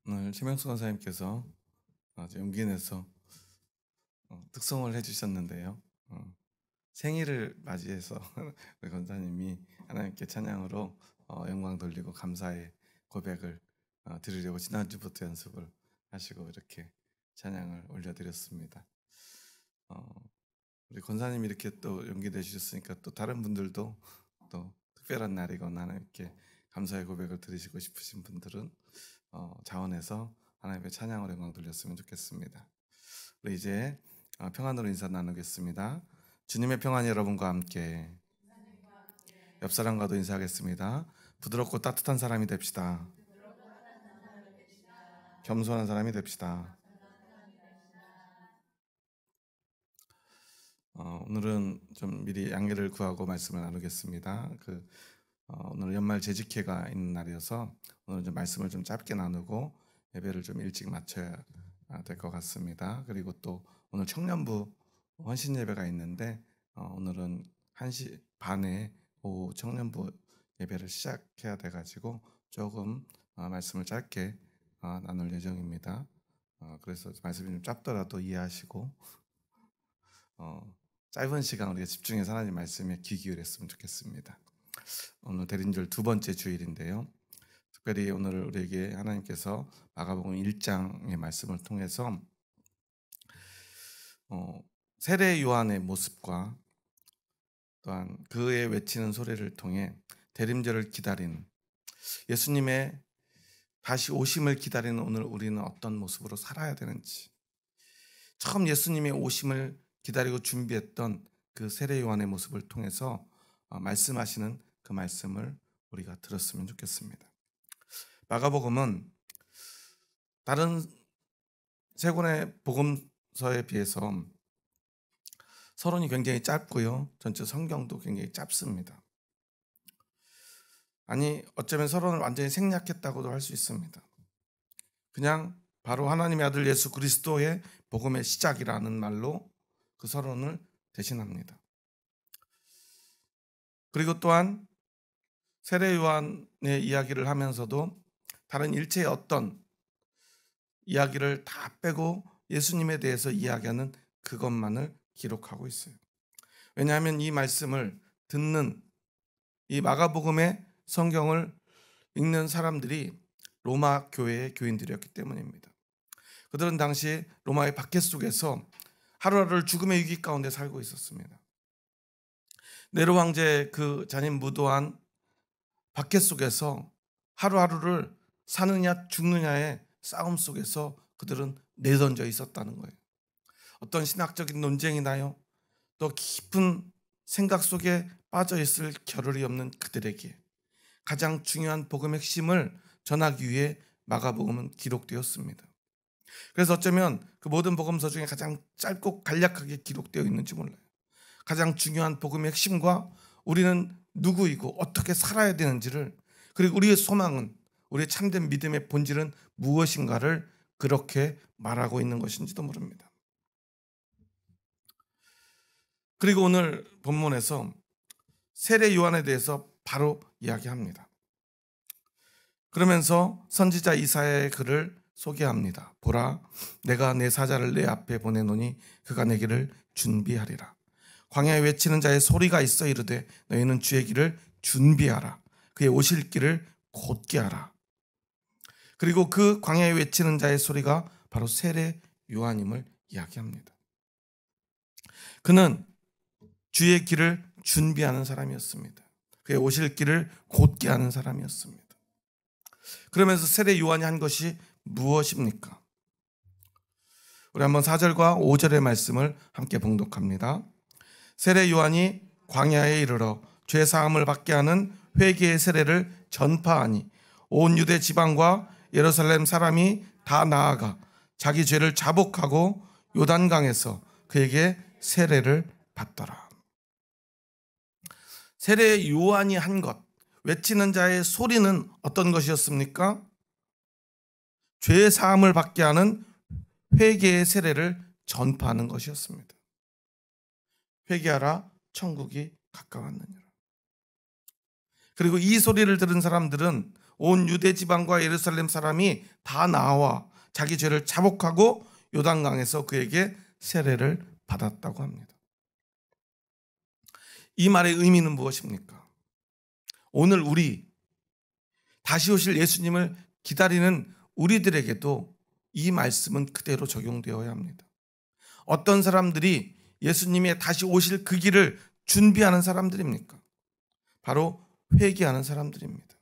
오늘 최명수 권사님께서 용기 내서 특송을 해주셨는데요. 생일을 맞이해서 우리 권사님이 하나님께 찬양으로 영광 돌리고 감사의 고백을 드리려고 지난주부터 연습을 하시고 이렇게 찬양을 올려드렸습니다. 우리 권사님이 이렇게 또 용기 내주셨으니까 또 다른 분들도 또 특별한 날이거나 하나님께 감사의 고백을 드리시고 싶으신 분들은 자원해서 하나님의 찬양으로 영광 돌렸으면 좋겠습니다. 우리 이제 평안으로 인사 나누겠습니다. 주님의 평안이 여러분과 함께. 옆 사람과도 인사하겠습니다. 부드럽고 따뜻한 사람이 됩시다. 겸손한 사람이 됩시다. 오늘은 좀 미리 양해를 구하고 말씀을 나누겠습니다. 오늘 연말 재직회가 있는 날이어서 오늘 좀 말씀을 좀 짧게 나누고 예배를 좀 일찍 마쳐야 될 것 같습니다. 그리고 또 오늘 청년부 헌신 예배가 있는데 오늘은 1시 반에 오후 청년부 예배를 시작해야 돼가지고 조금 말씀을 짧게 나눌 예정입니다. 그래서 말씀이 좀 짧더라도 이해하시고 짧은 시간 우리가 집중해서 하나님 말씀에 귀 기울였으면 좋겠습니다. 오늘 대림절 두 번째 주일인데요. 특별히 오늘 우리에게 하나님께서 마가복음 1장의 말씀을 통해서 세례 요한의 모습과 또한 그의 외치는 소리를 통해 대림절을 기다린 예수님의 다시 오심을 기다리는 오늘 우리는 어떤 모습으로 살아야 되는지, 처음 예수님의 오심을 기다리고 준비했던 그 세례 요한의 모습을 통해서 말씀하시는 그 말씀을 우리가 들었으면 좋겠습니다. 마가복음은 다른 세 권의 복음서에 비해서 서론이 굉장히 짧고요. 전체 성경도 굉장히 짧습니다. 아니, 어쩌면 서론을 완전히 생략했다고도 할 수 있습니다. 그냥 바로 하나님의 아들 예수 그리스도의 복음의 시작이라는 말로 그 서론을 대신합니다. 그리고 또한 세례 요한의 이야기를 하면서도 다른 일체의 어떤 이야기를 다 빼고 예수님에 대해서 이야기하는 그것만을 기록하고 있어요. 왜냐하면 이 말씀을 듣는 이 마가복음의 성경을 읽는 사람들이 로마 교회의 교인들이었기 때문입니다. 그들은 당시 로마의 박해 속에서 하루하루를 죽음의 위기 가운데 살고 있었습니다. 네로 황제의 그 잔인 무도한 박해 속에서 하루하루를 사느냐 죽느냐의 싸움 속에서 그들은 내던져 있었다는 거예요. 어떤 신학적인 논쟁이 나요. 또 깊은 생각 속에 빠져 있을 겨를이 없는 그들에게 가장 중요한 복음의 핵심을 전하기 위해 마가복음은 기록되었습니다. 그래서 어쩌면 그 모든 복음서 중에 가장 짧고 간략하게 기록되어 있는지 몰라요. 가장 중요한 복음의 핵심과 우리는 누구이고 어떻게 살아야 되는지를, 그리고 우리의 소망은, 우리의 참된 믿음의 본질은 무엇인가를 그렇게 말하고 있는 것인지도 모릅니다. 그리고 오늘 본문에서 세례 요한에 대해서 바로 이야기합니다. 그러면서 선지자 이사야의 글을 소개합니다. 보라, 내가 내 사자를 내 앞에 보내노니 그가 내 길을 준비하리라. 광야에 외치는 자의 소리가 있어 이르되 너희는 주의 길을 준비하라. 그의 오실 길을 곧게 하라. 그리고 그 광야에 외치는 자의 소리가 바로 세례 요한임을 이야기합니다. 그는 주의 길을 준비하는 사람이었습니다. 그의 오실 길을 곧게 하는 사람이었습니다. 그러면서 세례 요한이 한 것이 무엇입니까? 우리 한번 4절과 5절의 말씀을 함께 봉독합니다. 세례 요한이 광야에 이르러 죄 사함을 받게 하는 회개의 세례를 전파하니 온 유대 지방과 예루살렘 사람이 다 나아가 자기 죄를 자복하고 요단강에서 그에게 세례를 받더라. 세례 요한이 한 것, 외치는 자의 소리는 어떤 것이었습니까? 죄 사함을 받게 하는 회개의 세례를 전파하는 것이었습니다. 회개하라, 천국이 가까웠느니라. 그리고 이 소리를 들은 사람들은 온 유대 지방과 예루살렘 사람이 다 나와 자기 죄를 자복하고 요단강에서 그에게 세례를 받았다고 합니다. 이 말의 의미는 무엇입니까? 오늘 우리 다시 오실 예수님을 기다리는 우리들에게도 이 말씀은 그대로 적용되어야 합니다. 어떤 사람들이 예수님의 다시 오실 그 길을 준비하는 사람들입니까? 바로 회개하는 사람들입니다.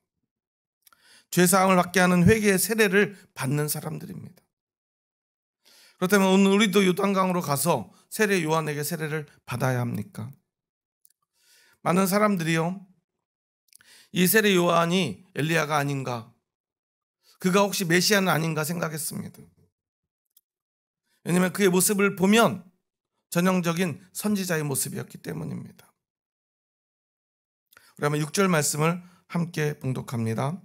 죄사함을 받게 하는 회개의 세례를 받는 사람들입니다. 그렇다면 오늘 우리도 요단강으로 가서 세례 요한에게 세례를 받아야 합니까? 많은 사람들이요, 이 세례 요한이 엘리야가 아닌가, 그가 혹시 메시아는 아닌가 생각했습니다. 왜냐하면 그의 모습을 보면 전형적인 선지자의 모습이었기 때문입니다. 그러면 6절 말씀을 함께 봉독합니다.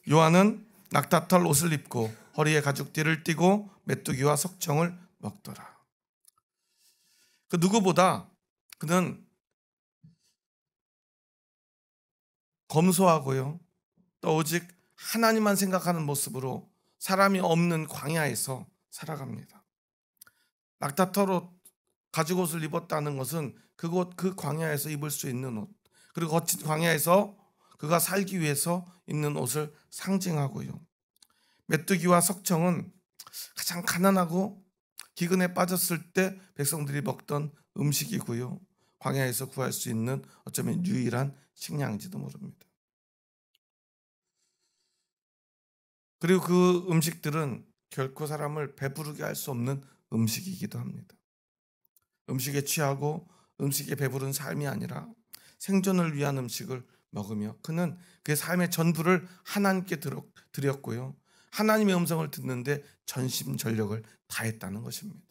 요한은 낙타털 옷을 입고 허리에 가죽띠를 띠고 메뚜기와 석청을 먹더라. 그 누구보다 그는 검소하고요, 또 오직 하나님만 생각하는 모습으로 사람이 없는 광야에서 살아갑니다. 낙타털 옷, 가죽옷을 입었다는 것은 그곳 그 광야에서 입을 수 있는 옷, 그리고 거친 광야에서 그가 살기 위해서 입는 옷을 상징하고요, 메뚜기와 석청은 가장 가난하고 기근에 빠졌을 때 백성들이 먹던 음식이고요, 광야에서 구할 수 있는 어쩌면 유일한 식량인지도 모릅니다. 그리고 그 음식들은 결코 사람을 배부르게 할 수 없는 음식이기도 합니다. 음식에 취하고 음식에 배부른 삶이 아니라 생존을 위한 음식을 먹으며 그는 그의 삶의 전부를 하나님께 드렸고요, 하나님의 음성을 듣는데 전심전력을 다했다는 것입니다.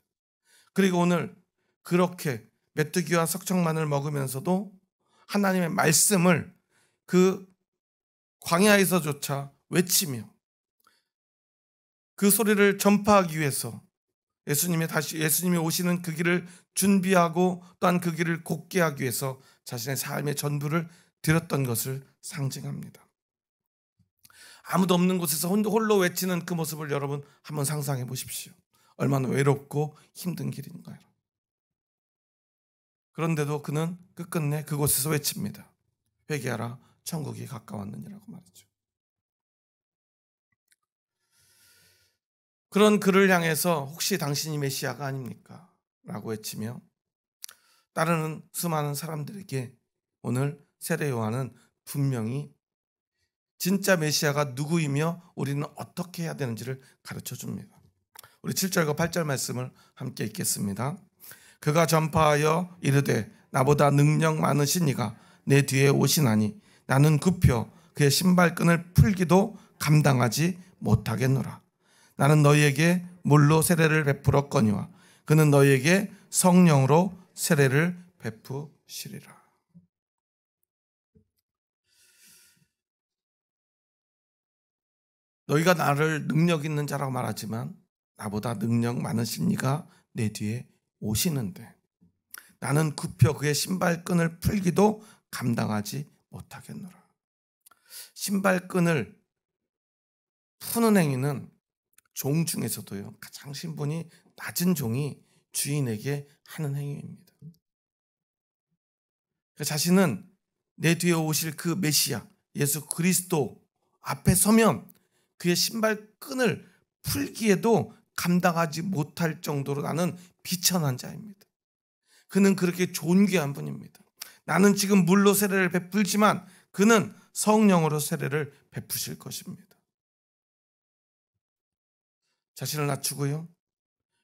그리고 오늘 그렇게 메뚜기와 석청만을 먹으면서도 하나님의 말씀을 그 광야에서조차 외치며 그 소리를 전파하기 위해서 예수님이 오시는 그 길을 준비하고 또한 그 길을 곧게 하기 위해서 자신의 삶의 전부를 드렸던 것을 상징합니다. 아무도 없는 곳에서 홀로 외치는 그 모습을 여러분 한번 상상해 보십시오. 얼마나 외롭고 힘든 길인가요? 그런데도 그는 끝끝내 그곳에서 외칩니다. 회개하라, 천국이 가까웠느니라고 말이죠. 그런 그를 향해서 혹시 당신이 메시아가 아닙니까? 라고 외치며 따르는 수많은 사람들에게 오늘 세례 요한은 분명히 진짜 메시아가 누구이며 우리는 어떻게 해야 되는지를 가르쳐 줍니다. 우리 7절과 8절 말씀을 함께 읽겠습니다. 그가 전파하여 이르되 나보다 능력 많으신 이가 내 뒤에 오시나니 나는 굽혀 그의 신발끈을 풀기도 감당하지 못하겠노라. 나는 너희에게 물로 세례를 베풀었거니와 그는 너희에게 성령으로 세례를 베푸시리라. 너희가 나를 능력 있는 자라고 말하지만 나보다 능력 많으신 이가 내 뒤에 오시는데 나는 굽혀 그의 신발끈을 풀기도 감당하지 못하겠노라. 신발끈을 푸는 행위는 종 중에서도요, 가장 신분이 낮은 종이 주인에게 하는 행위입니다. 자신은 내 뒤에 오실 그 메시아 예수 그리스도 앞에 서면 그의 신발끈을 풀기에도 감당하지 못할 정도로 나는 비천한 자입니다. 그는 그렇게 존귀한 분입니다. 나는 지금 물로 세례를 베풀지만 그는 성령으로 세례를 베푸실 것입니다. 자신을 낮추고요,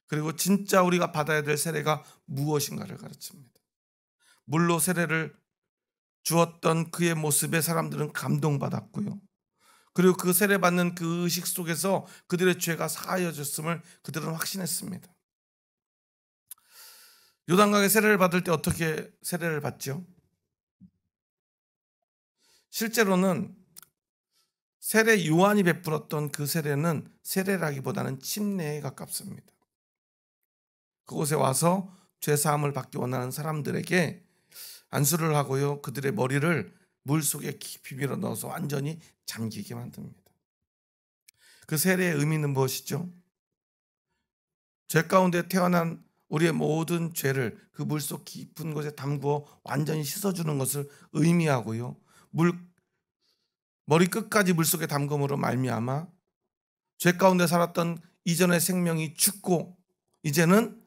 그리고 진짜 우리가 받아야 될 세례가 무엇인가를 가르칩니다. 물로 세례를 주었던 그의 모습에 사람들은 감동받았고요, 그리고 그 세례받는 그 의식 속에서 그들의 죄가 사하여졌음을 그들은 확신했습니다. 요단강에 세례를 받을 때 어떻게 세례를 받죠? 실제로는 세례 요한이 베풀었던 그 세례는 세례라기보다는 침례에 가깝습니다. 그곳에 와서 죄사함을 받기 원하는 사람들에게 안수를 하고요, 그들의 머리를 물속에 깊이 밀어 넣어서 완전히 잠기게 만듭니다. 그 세례의 의미는 무엇이죠? 죄 가운데 태어난 우리의 모든 죄를 그 물속 깊은 곳에 담그어 완전히 씻어주는 것을 의미하고요. 머리 끝까지 물속에 담금으로 말미암아 죄 가운데 살았던 이전의 생명이 죽고 이제는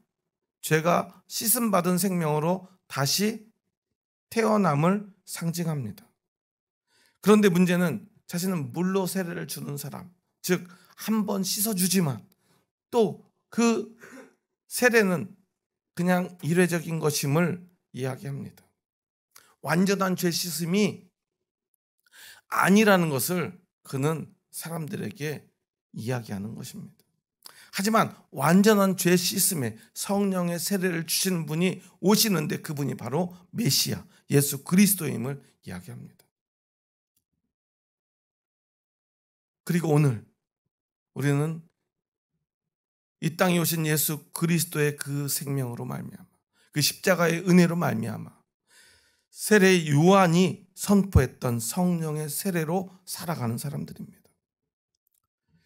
죄가 씻음받은 생명으로 다시 태어남을 상징합니다. 그런데 문제는 자신은 물로 세례를 주는 사람, 즉 한 번 씻어주지만 또 그 세례는 그냥 일회적인 것임을 이야기합니다. 완전한 죄 씻음이 아니라는 것을 그는 사람들에게 이야기하는 것입니다. 하지만 완전한 죄 씻음에 성령의 세례를 주시는 분이 오시는데 그분이 바로 메시아, 예수 그리스도임을 이야기합니다. 그리고 오늘 우리는 이 땅에 오신 예수 그리스도의 그 생명으로 말미암아 그 십자가의 은혜로 말미암아 세례 요한이 선포했던 성령의 세례로 살아가는 사람들입니다.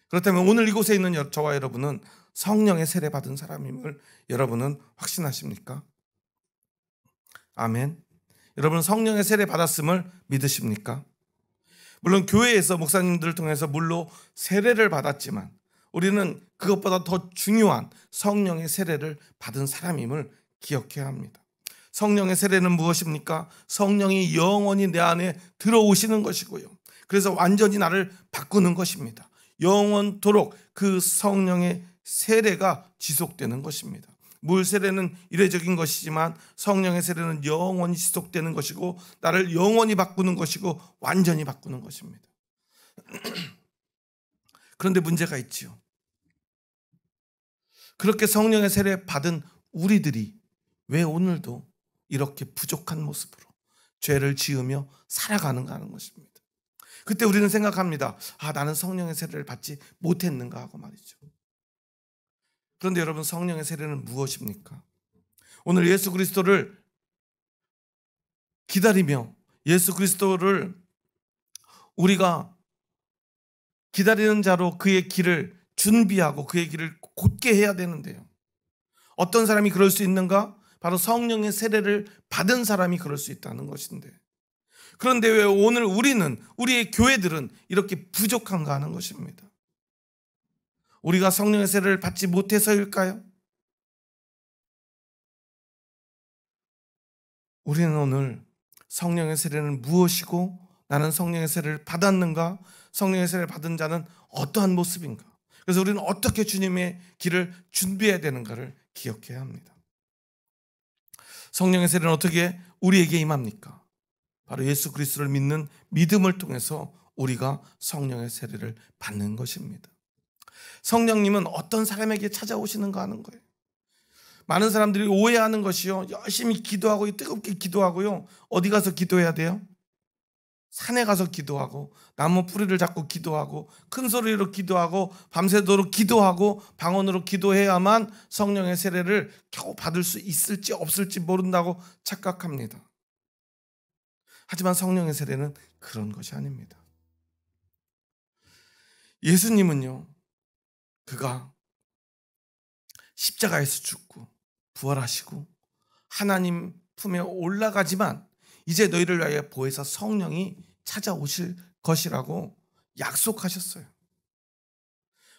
그렇다면 오늘 이곳에 있는 저와 여러분은 성령의 세례 받은 사람임을 여러분은 확신하십니까? 아멘. 여러분 성령의 세례 받았음을 믿으십니까? 물론 교회에서 목사님들을 통해서 물로 세례를 받았지만 우리는 그것보다 더 중요한 성령의 세례를 받은 사람임을 기억해야 합니다. 성령의 세례는 무엇입니까? 성령이 영원히 내 안에 들어오시는 것이고요. 그래서 완전히 나를 바꾸는 것입니다. 영원토록 그 성령의 세례가 지속되는 것입니다. 물 세례는 일회적인 것이지만 성령의 세례는 영원히 지속되는 것이고 나를 영원히 바꾸는 것이고 완전히 바꾸는 것입니다. 그런데 문제가 있지요. 그렇게 성령의 세례 받은 우리들이 왜 오늘도 이렇게 부족한 모습으로 죄를 지으며 살아가는가 하는 것입니다. 그때 우리는 생각합니다. 나는 성령의 세례를 받지 못했는가 하고 말이죠. 그런데 여러분 성령의 세례는 무엇입니까? 오늘 예수 그리스도를 기다리며 예수 그리스도를 우리가 기다리는 자로 그의 길을 준비하고 그의 길을 곧게 해야 되는데요. 어떤 사람이 그럴 수 있는가? 바로 성령의 세례를 받은 사람이 그럴 수 있다는 것인데 그런데 왜 오늘 우리의 교회들은 이렇게 부족한가 하는 것입니다. 우리가 성령의 세례를 받지 못해서일까요? 우리는 오늘 성령의 세례는 무엇이고 나는 성령의 세례를 받았는가? 성령의 세례를 받은 자는 어떠한 모습인가? 그래서 우리는 어떻게 주님의 길을 준비해야 되는가를 기억해야 합니다. 성령의 세례는 어떻게 우리에게 임합니까? 바로 예수 그리스도를 믿는 믿음을 통해서 우리가 성령의 세례를 받는 것입니다. 성령님은 어떤 사람에게 찾아오시는가 하는 거예요. 많은 사람들이 오해하는 것이요. 열심히 기도하고 뜨겁게 기도하고요. 어디 가서 기도해야 돼요? 산에 가서 기도하고 나무 뿌리를 잡고 기도하고 큰 소리로 기도하고 밤새도록 기도하고 방언으로 기도해야만 성령의 세례를 겨우 받을 수 있을지 없을지 모른다고 착각합니다. 하지만 성령의 세례는 그런 것이 아닙니다. 예수님은요, 그가 십자가에서 죽고 부활하시고 하나님 품에 올라가지만 이제 너희를 위하여 보혜사 성령이 찾아오실 것이라고 약속하셨어요.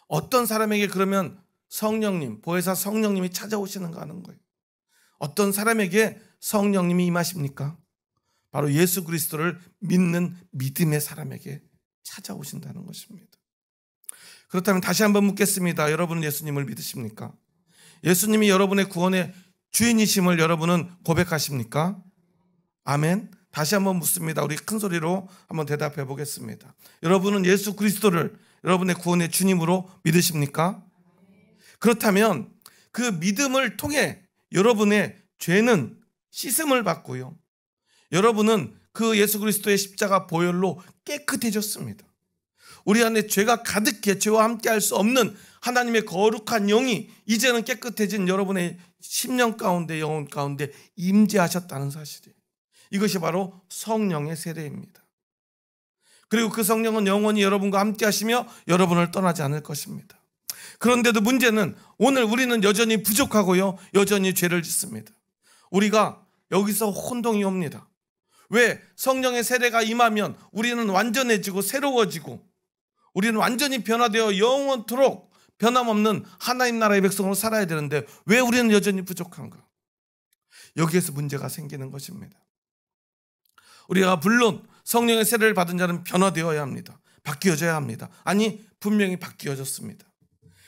어떤 사람에게 그러면 성령님, 보혜사 성령님이 찾아오시는가 하는 거예요. 어떤 사람에게 성령님이 임하십니까? 바로 예수 그리스도를 믿는 믿음의 사람에게 찾아오신다는 것입니다. 그렇다면 다시 한번 묻겠습니다. 여러분은 예수님을 믿으십니까? 예수님이 여러분의 구원의 주인이심을 여러분은 고백하십니까? 아멘. 다시 한번 묻습니다. 우리 큰 소리로 한번 대답해 보겠습니다. 여러분은 예수 그리스도를 여러분의 구원의 주님으로 믿으십니까? 그렇다면 그 믿음을 통해 여러분의 죄는 씻음을 받고요. 여러분은 그 예수 그리스도의 십자가 보혈로 깨끗해졌습니다. 우리 안에 죄가 가득해 죄와 함께 할 수 없는 하나님의 거룩한 영이 이제는 깨끗해진 여러분의 심령 가운데 영혼 가운데 임재하셨다는 사실이에요. 이것이 바로 성령의 세례입니다. 그리고 그 성령은 영원히 여러분과 함께 하시며 여러분을 떠나지 않을 것입니다. 그런데도 문제는 오늘 우리는 여전히 부족하고요, 여전히 죄를 짓습니다. 우리가 여기서 혼동이 옵니다. 왜? 성령의 세례가 임하면 우리는 완전해지고 새로워지고 우리는 완전히 변화되어 영원토록 변함없는 하나님 나라의 백성으로 살아야 되는데 왜 우리는 여전히 부족한가? 여기에서 문제가 생기는 것입니다. 우리가 물론 성령의 세례를 받은 자는 변화되어야 합니다. 바뀌어져야 합니다. 아니, 분명히 바뀌어졌습니다.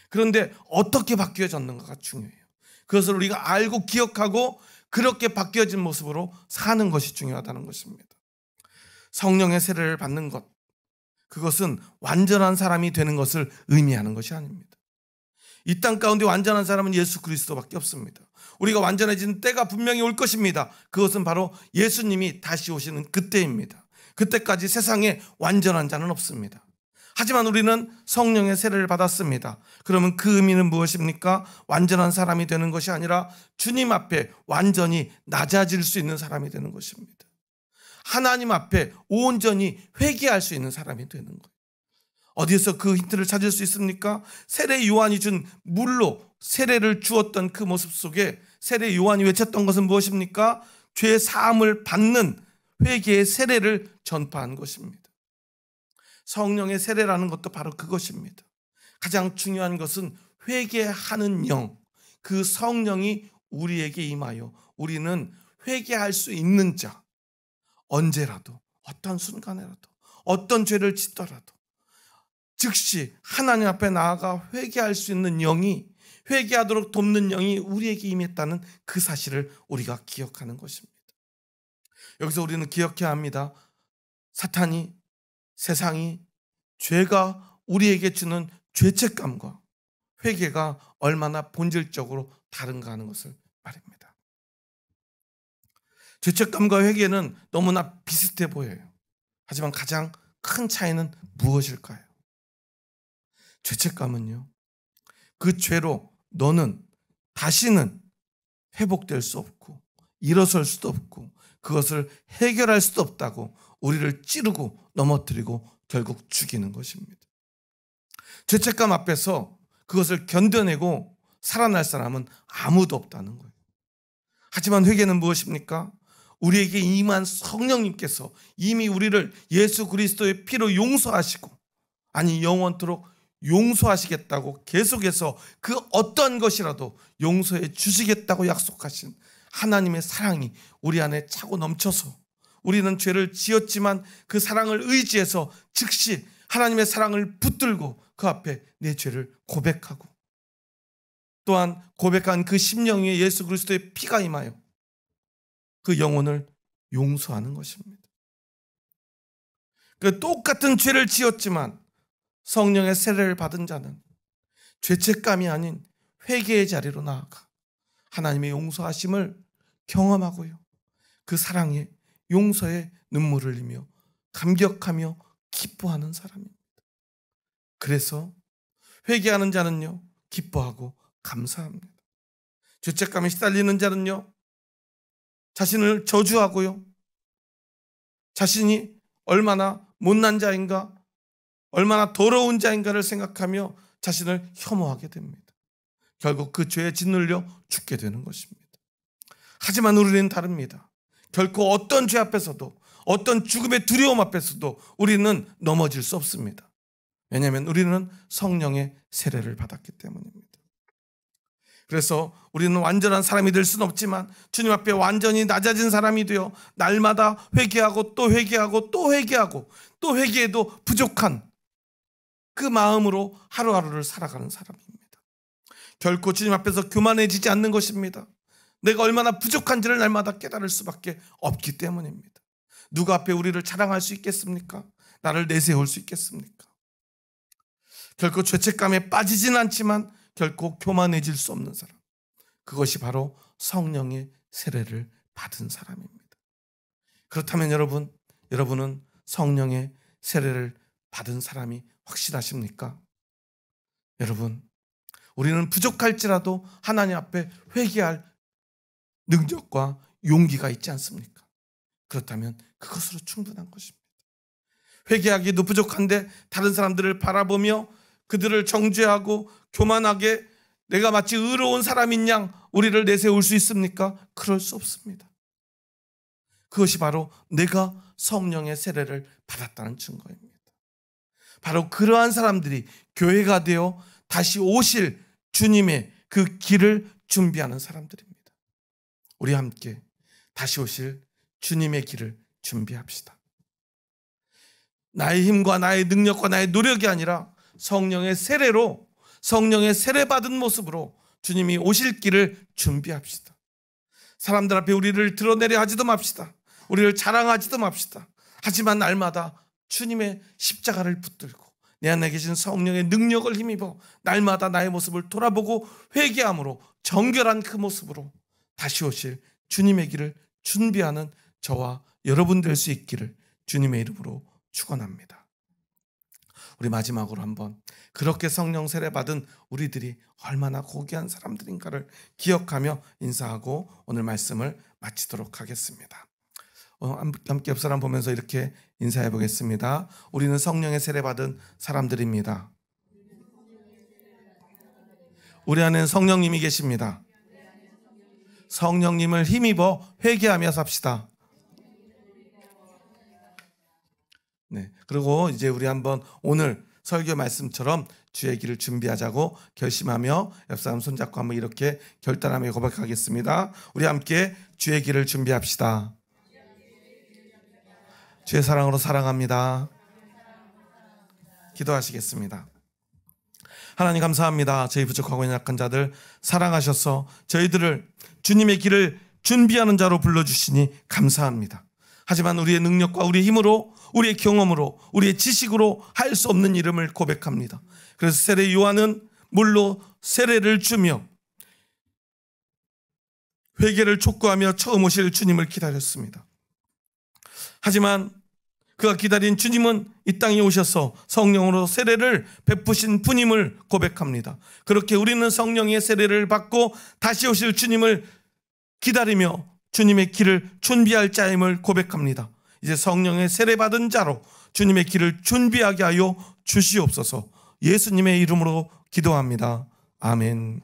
그런데 어떻게 바뀌어졌는가가 중요해요. 그것을 우리가 알고 기억하고 그렇게 바뀌어진 모습으로 사는 것이 중요하다는 것입니다. 성령의 세례를 받는 것, 그것은 완전한 사람이 되는 것을 의미하는 것이 아닙니다. 이 땅 가운데 완전한 사람은 예수 그리스도밖에 없습니다. 우리가 완전해지는 때가 분명히 올 것입니다. 그것은 바로 예수님이 다시 오시는 그때입니다. 그때까지 세상에 완전한 자는 없습니다. 하지만 우리는 성령의 세례를 받았습니다. 그러면 그 의미는 무엇입니까? 완전한 사람이 되는 것이 아니라 주님 앞에 완전히 낮아질 수 있는 사람이 되는 것입니다. 하나님 앞에 온전히 회개할 수 있는 사람이 되는 거예요. 어디에서 그 힌트를 찾을 수 있습니까? 세례 요한이 준 물로 세례를 주었던 그 모습 속에 세례 요한이 외쳤던 것은 무엇입니까? 죄 사함을 받는 회개의 세례를 전파한 것입니다. 성령의 세례라는 것도 바로 그것입니다. 가장 중요한 것은 회개하는 영, 그 성령이 우리에게 임하여 우리는 회개할 수 있는 자, 언제라도 어떤 순간에라도 어떤 죄를 짓더라도 즉시 하나님 앞에 나아가 회개할 수 있는 영이, 회개하도록 돕는 영이 우리에게 임했다는 그 사실을 우리가 기억하는 것입니다. 여기서 우리는 기억해야 합니다. 사탄이, 세상이, 죄가 우리에게 주는 죄책감과 회개가 얼마나 본질적으로 다른가 하는 것을 말입니다. 죄책감과 회개는 너무나 비슷해 보여요. 하지만 가장 큰 차이는 무엇일까요? 죄책감은요, 그 죄로 너는 다시는 회복될 수 없고 일어설 수도 없고 그것을 해결할 수도 없다고 우리를 찌르고 넘어뜨리고 결국 죽이는 것입니다. 죄책감 앞에서 그것을 견뎌내고 살아날 사람은 아무도 없다는 거예요. 하지만 회개는 무엇입니까? 우리에게 임한 성령님께서 이미 우리를 예수 그리스도의 피로 용서하시고, 아니 영원토록 용서하시겠다고 계속해서 그 어떤 것이라도 용서해 주시겠다고 약속하신 하나님의 사랑이 우리 안에 차고 넘쳐서 우리는 죄를 지었지만 그 사랑을 의지해서 즉시 하나님의 사랑을 붙들고 그 앞에 내 죄를 고백하고 또한 고백한 그 심령 위에 예수 그리스도의 피가 임하여 그 영혼을 용서하는 것입니다. 그 똑같은 죄를 지었지만 성령의 세례를 받은 자는 죄책감이 아닌 회개의 자리로 나아가 하나님의 용서하심을 경험하고요, 그 사랑에 용서의 눈물을 흘리며 감격하며 기뻐하는 사람입니다. 그래서 회개하는 자는요, 기뻐하고 감사합니다. 죄책감에 시달리는 자는요, 자신을 저주하고요, 자신이 얼마나 못난 자인가, 얼마나 더러운 자인가를 생각하며 자신을 혐오하게 됩니다. 결국 그 죄에 짓눌려 죽게 되는 것입니다. 하지만 우리는 다릅니다. 결코 어떤 죄 앞에서도, 어떤 죽음의 두려움 앞에서도 우리는 넘어질 수 없습니다. 왜냐하면 우리는 성령의 세례를 받았기 때문입니다. 그래서 우리는 완전한 사람이 될 수는 없지만 주님 앞에 완전히 낮아진 사람이 되어 날마다 회개하고 또 회개하고 또 회개하고 또 회개해도 부족한 그 마음으로 하루하루를 살아가는 사람입니다. 결코 주님 앞에서 교만해지지 않는 것입니다. 내가 얼마나 부족한지를 날마다 깨달을 수밖에 없기 때문입니다. 누가 앞에 우리를 자랑할 수 있겠습니까? 나를 내세울 수 있겠습니까? 결코 죄책감에 빠지진 않지만 결코 교만해질 수 없는 사람, 그것이 바로 성령의 세례를 받은 사람입니다. 그렇다면 여러분은 성령의 세례를 받은 사람이 확실하십니까? 여러분, 우리는 부족할지라도 하나님 앞에 회개할 능력과 용기가 있지 않습니까? 그렇다면 그것으로 충분한 것입니다. 회개하기도 부족한데 다른 사람들을 바라보며 그들을 정죄하고 교만하게 내가 마치 의로운 사람인 양 우리를 내세울 수 있습니까? 그럴 수 없습니다. 그것이 바로 내가 성령의 세례를 받았다는 증거입니다. 바로 그러한 사람들이 교회가 되어 다시 오실 주님의 그 길을 준비하는 사람들입니다. 우리 함께 다시 오실 주님의 길을 준비합시다. 나의 힘과 나의 능력과 나의 노력이 아니라 성령의 세례로, 성령의 세례받은 모습으로 주님이 오실 길을 준비합시다. 사람들 앞에 우리를 드러내려 하지도 맙시다. 우리를 자랑하지도 맙시다. 하지만 날마다 주님의 십자가를 붙들고 내 안에 계신 성령의 능력을 힘입어 날마다 나의 모습을 돌아보고 회개함으로 정결한 그 모습으로 다시 오실 주님의 길을 준비하는 저와 여러분 될 수 있기를 주님의 이름으로 축원합니다. 우리 마지막으로 한번 그렇게 성령 세례 받은 우리들이 얼마나 고귀한 사람들인가를 기억하며 인사하고 오늘 말씀을 마치도록 하겠습니다. 함께 옆 사람 보면서 이렇게 인사해 보겠습니다. 우리는 성령의 세례 받은 사람들입니다. 우리 안에는 성령님이 계십니다. 성령님을 힘입어 회개하며 삽시다. 네, 그리고 이제 우리 한번 오늘 설교 말씀처럼 주의 길을 준비하자고 결심하며 옆 사람 손잡고 한번 이렇게 결단하며 고백하겠습니다. 우리 함께 주의 길을 준비합시다. 주의 사랑으로 사랑합니다. 기도하시겠습니다. 하나님 감사합니다. 저희 부족하고 연약한 자들 사랑하셔서 저희들을 주님의 길을 준비하는 자로 불러주시니 감사합니다. 하지만 우리의 능력과 우리의 힘으로, 우리의 경험으로, 우리의 지식으로 할 수 없는 이름을 고백합니다. 그래서 세례 요한은 물로 세례를 주며 회개를 촉구하며 처음 오실 주님을 기다렸습니다. 하지만 그가 기다린 주님은 이 땅에 오셔서 성령으로 세례를 베푸신 분임을 고백합니다. 그렇게 우리는 성령의 세례를 받고 다시 오실 주님을 기다리며 주님의 길을 준비할 자임을 고백합니다. 이제 성령의 세례 받은 자로 주님의 길을 준비하게 하여 주시옵소서. 예수님의 이름으로 기도합니다. 아멘.